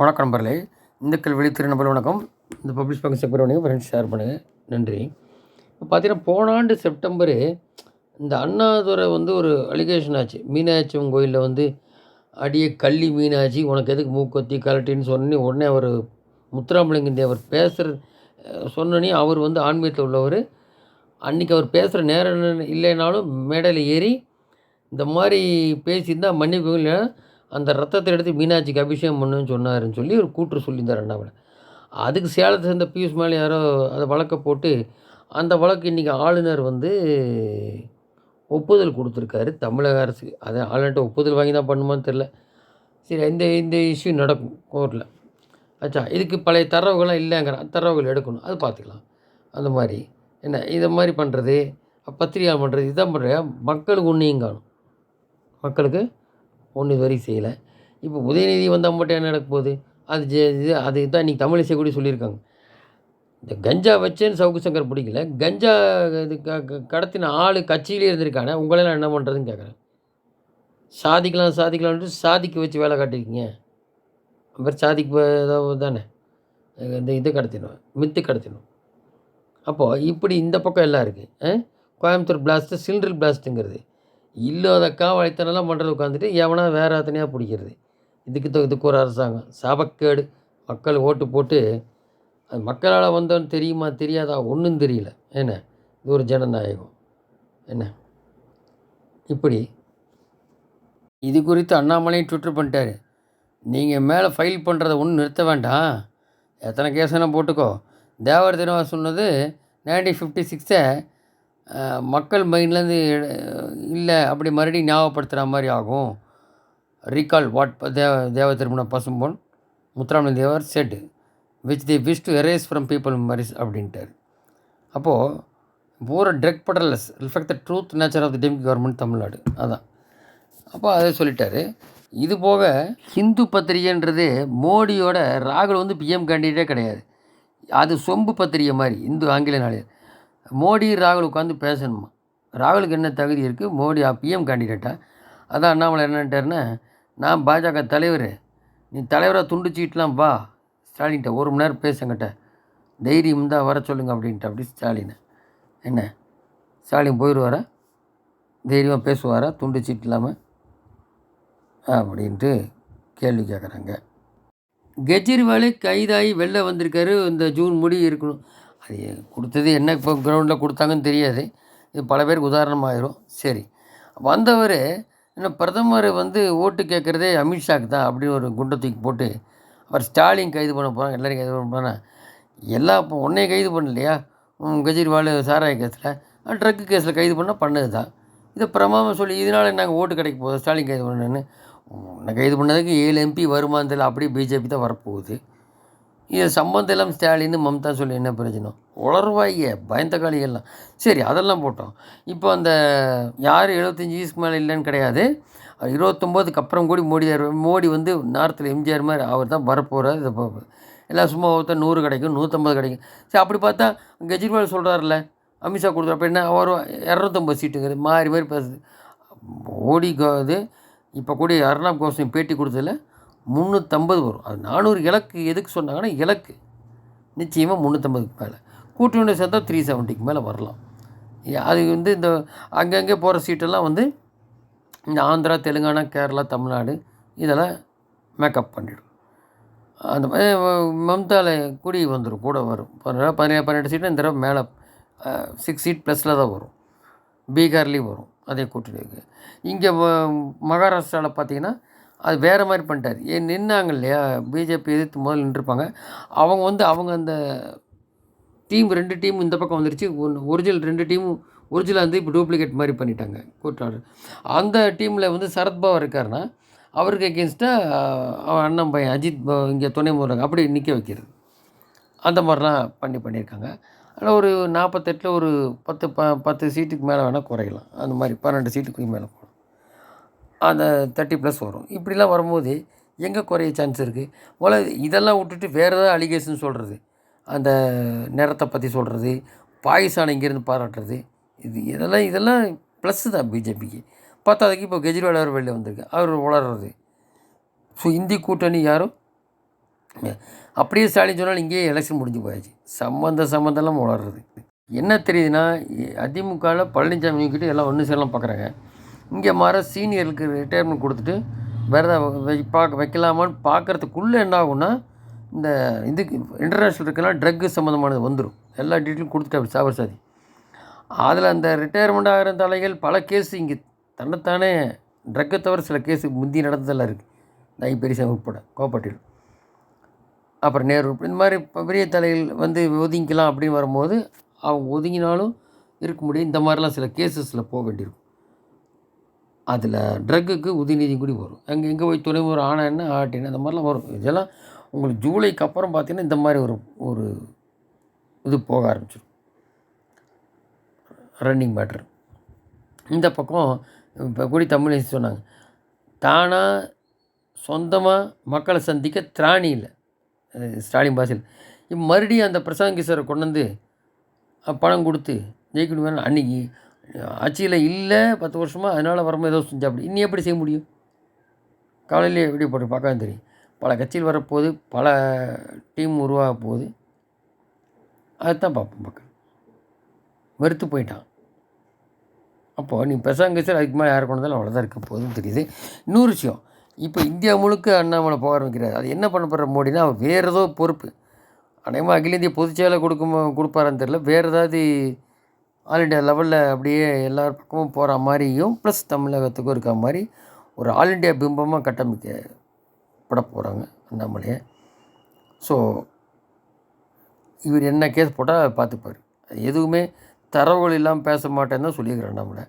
வணக்கம் நண்பர்களே. இந்துக்கள் விழித்திரு நண்பர்கள் வணக்கம். இந்த பப்ளிஷ் பக்கம் செப்பர் பண்ணுங்கள், ஃப்ரெண்ட்ஸ் ஷேர் பண்ணுங்கள். நன்றி. இப்போ பார்த்தீங்கன்னா போன ஆண்டு செப்டம்பரு இந்த அண்ணாதுரை ஒரு அலிகேஷன் ஆச்சு. மீனாட்சியம்மன் கோயிலில் அடியே கள்ளி மீனாட்சி உனக்கு எதுக்கு மூக்கொத்தி கலட்டின்னு உடனே அவர் முத்துராமலிங்க தேவர் பேசுகிற சொன்னோன்னே அவர் ஆன்மீகத்தில் உள்ளவர். அன்றைக்கி அவர் பேசுகிற நேரம் இல்லைனாலும் மேடையில் ஏறி இந்த மாதிரி பேசியிருந்தால் மன்னிப்பு இல்லை, அந்த ரத்தத்தை எடுத்து மீனாட்சிக்கு அபிஷேகம் பண்ணுன்னு சொன்னாருன்னு சொல்லி ஒரு கூற்று சொல்லியிருந்தார் அண்ணாமலை. அதுக்கு சேலத்தை சேர்ந்த பியூஷ் மேலே யாரோ அதை வழக்கை போட்டு அந்த வழக்கு இன்றைக்கி ஆளுநர் ஒப்புதல் கொடுத்துருக்காரு தமிழக அரசு. அதை ஆளுநர்கிட்ட ஒப்புதல் வாங்கி தான் பண்ணுமான்னு தெரில. சரி, இந்த இந்த இஷ்யூ நடக்கும் கோர்ட்டில். ஆச்சா, இதுக்கு பழைய தரவுகள்லாம் இல்லைங்கிறான், தரவுகள் எடுக்கணும், அது பார்த்துக்கலாம். அந்த மாதிரி என்ன இதை மாதிரி பண்ணுறது, பத்திரிகை பண்ணுறது, இதுதான் பண்ணுற மக்களுக்கு ஒன்றையும் காணும். மக்களுக்கு ஒன்று இது வரைக்கும் செய்யலை. இப்போ உதயநிதி வந்தால் மட்டும் என்ன நடக்க போகுது? அது தான் இன்றைக்கி தமிழிசை கூட சொல்லியிருக்காங்க. இந்த கஞ்சா வச்சேன்னு சவுக்கு சங்கர் பிடிக்கல, கஞ்சா இது கடத்தின ஆள் கட்சியிலே இருந்திருக்கானே, உங்களெல்லாம் என்ன பண்ணுறதுன்னு கேட்குறேன். சாதிக்கலாம்னு சாதிக்க வச்சு வேலை காட்டியிருக்கீங்க. அப்புறம் சாதிக்கு ஏதாவது தானே இந்த இது கடத்தினோம், மித்து கடத்தினோம். அப்போது இப்படி இந்த பக்கம் எல்லாம் இருக்குது. கோயம்புத்தூர் பிளாஸ்ட்டு சிலிண்டர் பிளாஸ்ட்டுங்கிறது இல்லாத காவலைத்தனெல்லாம் பண்ணுறது உட்காந்துட்டு எவனா வேறு அத்தனையாக பிடிக்கிறது. இதுக்கு ஒரு அரசாங்கம் சாபக்கேடு. மக்கள் ஓட்டு போட்டு அது மக்களால் வந்தோன்னு தெரியுமா தெரியாதா ஒன்றும் தெரியல. என்ன இது ஒரு ஜனநாயகம்? என்ன இப்படி இது குறித்து அண்ணாமலையும் ட்விட்டர் பண்ணிட்டாரு. நீங்கள் மேலே ஃபைல் பண்ணுறதை ஒன்றும் நிறுத்த வேண்டாம், எத்தனை கேஸுனா போட்டுக்கோ. தேவர் தினவா சொன்னது 1956 மக்கள் மைண்ட்லேருந்து இல்லை, அப்படி மறுபடியும் ஞாபகப்படுத்துகிற மாதிரி ஆகும். ரீகால் வாட் தேவ திருமண Pasumpon Muthuramalinga Thevar said which the wish to erase from people memories அப்படின்ட்டார். அப்போது பூரா ட்ரக் படலஸ் reflect the truth nature of the democratic government Tamil Nadu, அதான். அப்போ அதை சொல்லிட்டார். இது போக ஹிந்து பத்திரிகைன்றது மோடியோட ராகுல் பிஎம் கேண்டிடேட்டே கிடையாது. அது சொம்பு பத்திரிகை மாதிரி இந்து ஆங்கில நாளிதழ். மோடி ராகுல் உட்காந்து பேசணுமா? ராகுலுக்கு என்ன தகுதி இருக்குது? மோடி பிஎம் கேண்டிடேட்டா? அதான் அண்ணாமலை என்னன்ட்டாருன்னா, நான் பாஜக தலைவர், நீ தலைவராக துண்டுச்சிக்கிட்டலாம் வா ஸ்டாலின்கிட்ட, 1 மணி நேரம் பேசுங்கிட்ட, தைரியம் தான் வர சொல்லுங்கள் அப்படின்ட்டு. அப்படி ஸ்டாலின் என்ன ஸ்டாலின் போயிடுவாரா? தைரியமாக பேசுவாரா துண்டு சீட்டு இல்லாமல் அப்படின்ட்டு கேள்வி கேட்குறாங்க. கெஜ்ரிவால் கைதாகி வெளில வந்திருக்காரு. இந்த ஜூன் முடி இருக்கணும். அது கொடுத்தது என்ன இப்போ கிரவுண்டில் கொடுத்தாங்கன்னு தெரியாது. இது பல பேருக்கு உதாரணமாகிடும். சரி, வந்தவர் இன்னும் பிரதமர் ஓட்டு கேட்குறதே அமித்ஷாக்கு தான் அப்படின்னு ஒரு குண்டை தூக்கி போட்டு அவர் ஸ்டாலின் கைது பண்ண போகிறாங்க, எல்லோரும் கைது பண்ண போகிறாங்க. இப்போ உன்னையே கைது பண்ணலையா? கெஜ்ரிவால் சாராய கேஸில், ட்ரக்கு கேஸில் கைது பண்ணது தான். இதை பிரமாதம் சொல்லி இதனால் நாங்கள் ஓட்டு கிடைக்க போகுது ஸ்டாலின் கைது பண்ணேன்னு. உன்னை கைது பண்ணதுக்கு 7 MP வருமானு தெரியல, அப்படியே பிஜேபி தான் வரப்போகுது. இது சம்பந்தம் இல்லாமல் ஸ்டாலின் மம்தா சொல்லி என்ன பிரயோஜனம்? உளர்வாய்ங்க பயந்த காலிகள்லாம். சரி, அதெல்லாம் போட்டோம். இப்போ அந்த யார் 75 வயசுக்கு மேலே இல்லைன்னு கிடையாது, 29க்கு அப்புறம் கூட மோடி நார்த்தில் எம்ஜிஆர் மாதிரி அவர் தான் வரப்போகிறார். இதை எல்லாம் சும்மா ஒருத்தர் 100 கிடைக்கும், 150 கிடைக்கும். சரி, அப்படி பார்த்தா கெஜ்ரிவால் சொல்கிறார்ல, அமித்ஷா கொடுத்துறப்ப என்ன வரும்? 250 சீட்டுங்கிறது மாறி பேசுது. மோடி இது இப்போ கூட அர்ணாப் கோஸ்வாமி பேட்டி கொடுத்ததில் 350 வரும். அது 400 இலக்கு எதுக்கு சொன்னாங்கன்னா, இலக்கு நிச்சயமாக 350க்கு மேலே, கூட்டணி சேர்த்தா 370க்கு மேலே வரலாம். அது இந்த அங்கங்கே போகிற சீட்டெல்லாம் இந்த ஆந்திரா, தெலுங்கானா, கேரளா, தமிழ்நாடு இதெல்லாம் மேக்கப் பண்ணிவிடும். அந்த மாதிரி மம்தாவில் கூட வரும். 12 சீட்டு இந்த தடவை மேலே 6 சீட் ப்ளஸில் தான் வரும். பீகார்லேயும் வரும் அதே கூட்டணிக்கு. இங்கே மகாராஷ்டிராவில் பார்த்திங்கன்னா அது வேறு மாதிரி பண்ணிட்டார். நின்னாங்க இல்லையா, பிஜேபி எதிர்த்து முதல்ல நின்றுருப்பாங்க. அவங்க அந்த டீம் 2 டீம் இந்த பக்கம் வந்துருச்சு. ஒரிஜினல் 2 டீமும் ஒரிஜினலாக இப்போ டூப்ளிகேட் மாதிரி பண்ணிட்டாங்க கூட்டாளர். அந்த டீமில் சரத்பவார் இருக்காருன்னா அவருக்கு எகென்ஸ்டாக அவன் அண்ணன் பையன் அஜித் இங்கே துணை முதல்வர் அப்படி நிற்க வைக்கிறது. அந்த மாதிரிலாம் பண்ணியிருக்காங்க. அதில் ஒரு 48 ஒரு 10 சீட்டுக்கு மேலே வேணால் குறையலாம். அந்த மாதிரி 12 சீட்டுக்கு மேலே போகலாம். அந்த 30+ வரும். இப்படிலாம் வரும்போது எங்கே குறைய சான்ஸ் இருக்குது? இதெல்லாம் விட்டுட்டு வேறு ஏதாவது அலிகேஷன் சொல்கிறது, அந்த நிறத்தை பற்றி சொல்கிறது, பாகிஸ்தான் இங்கேருந்து பாராட்டுறது, இதெல்லாம் ப்ளஸ்ஸு தான் பிஜேபிக்கு. அதுக்கு இப்போ கெஜ்ரிவால் அவர் வெளில வந்திருக்கு, அவர் வளர்றது. ஸோ இந்தி கூட்டணி யாரும் அப்படியே ஸ்டாலின் சொன்னாலும் இங்கேயே எலெக்ஷன் முடிஞ்சு போயாச்சு. சம்மந்தம்லாம் வளர்றது. என்ன தெரியுதுன்னா, அதிமுகவில் பழனிசாமி கிட்ட எல்லாம் ஒன்று சேரலாம் பார்க்குறாங்க. இங்கே சீனியருக்கு ரிட்டையர்மெண்ட் கொடுத்துட்டு வேறு வைக்கலாமான்னு பார்க்குறதுக்குள்ளே என்ன ஆகும்னா, இந்த இதுக்கு இன்டர்நேஷ்னல் இருக்கலாம் ட்ரக்கு சம்மந்தமானது வந்துடும். எல்லா டீட்டெயிலும் கொடுத்துட்டு சாவர் சாதி. அதில் அந்த ரிட்டையர்மெண்ட் ஆகிற தலைகள் பல கேஸு இங்கே தன்னைத்தானே ட்ரக்கை தவிர சில கேஸு முந்தி நடந்ததெல்லாம் இருக்குது. நை பெரியசாமி உட்பட கோப்பட்டியில், அப்புறம் நேரு, இந்த மாதிரி பெரிய தலைகள் வந்து ஒதுங்கிக்கலாம் அப்படின்னு வரும்போது அவங்க ஒதுங்கினாலும் இருக்க முடியும். இந்த மாதிரிலாம் சில கேசஸில் போக வேண்டியிருக்கும். அதில் ட்ரக்குக்கு உதயநிதி கூடி வரும். எங்கே போய் துணைமுறை ஆனா என்ன ஆட்டின இந்த மாதிரிலாம் வரும். இதெல்லாம் உங்களுக்கு ஜூலைக்கு அப்புறம் பார்த்திங்கன்னா இந்த மாதிரி ஒரு இது போக ஆரம்பிச்சிடும். Running matter. இந்த பக்கம் இப்போ கூடி தமிழிசை சொன்னாங்க, தானாக சொந்தமாக மக்களை சந்திக்க திராணி இல்லை ஸ்டாலின் பாஷையில். இப்போ மறுபடியும் அந்த பிரசாந்த் கிஷோரை கொண்டு வந்து பணம் கொடுத்து ஜெயிக்கணும் வேணும். அன்றைக்கி ஆட்சியில் இல்லை 10 வருஷமாக, அதனால் வரும்போது ஏதோ செஞ்சா அப்படி இன்னும் எப்படி செய்ய முடியும்? காலையிலே வீடியோ போட்டு பார்க்க தெரியும். பல கட்சியில் வரப்போகுது, பல டீம் உருவாக போகுது. அதுதான் பார்ப்போம். மக்கள் வெறுத்து போயிட்டான். அப்போது நீ பிரசாந்த் கிஷோர் அதுக்கு மேலே யாரை கொண்டு வந்தாலும் அவ்வளோதான் இருக்க போகுதுன்னு தெரியுது. இன்னொரு விஷயம், இப்போ இந்தியா முழுக்க அண்ணாமலை போக ஆரம்பிக்கிறார். அது என்ன பண்ண போகிற மோடினா, வேறு ஏதோ பொறுப்பு அநேகமாக அகில இந்திய பொதுச்செயலாளர் கொடுப்பாரான்னு தெரியல. வேறு ஏதாவது ஆல் இண்டியா லெவலில் அப்படியே எல்லா பக்கமும் போகிற மாதிரியும் ப்ளஸ் தமிழகத்துக்கும் இருக்க மாதிரி ஒரு ஆல் இண்டியா பிம்பமாக கட்டமைக்கப்பட போகிறாங்க அண்ணாமலையை. ஸோ இவர் என்ன கேஸ் போட்டால் பார்த்துப்பார். எதுவுமே தரவுகள் இல்லாமல் பேச மாட்டேன்னு தான் சொல்லியிருக்கிறேன் அண்ணாமலை.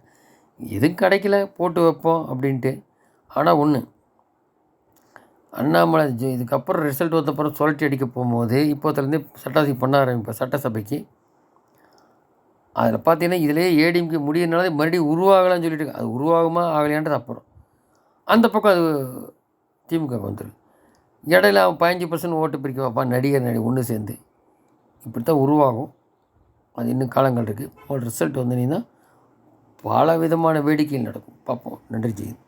எதுவும் கிடைக்கல போட்டு வைப்போம் அப்படின்ட்டு. ஆனால் ஒன்று, அண்ணாமலை இதுக்கப்புறம் ரிசல்ட் வந்தப்புறம் சுழட்டி அடிக்க போகும்போது இப்போத்துலேருந்தே சட்டாசி பண்ண ஆரம்பிப்பேன் சட்டசபைக்கு. அதில் பார்த்தீங்கன்னா இதிலே ஏடிஎம்கே முடியனால மறுபடியும் உருவாகலான்னு சொல்லிட்டு அது உருவாகுமா ஆகலையான்றது அப்புறம். அந்த பக்கம் அது திமுக வந்துடும். இடையில அவன் 15% ஓட்டு பிரிக்க வைப்பான் நடிகர் ஒன்று சேர்ந்து. இப்படி தான் உருவாகும். அது இன்னும் காலங்கள் இருக்குது. ஒரு ரிசல்ட் வந்தீங்கன்னா பல விதமான வேடிக்கைகள் நடக்கும். பார்ப்போம். நன்றி ஜெயந்த்.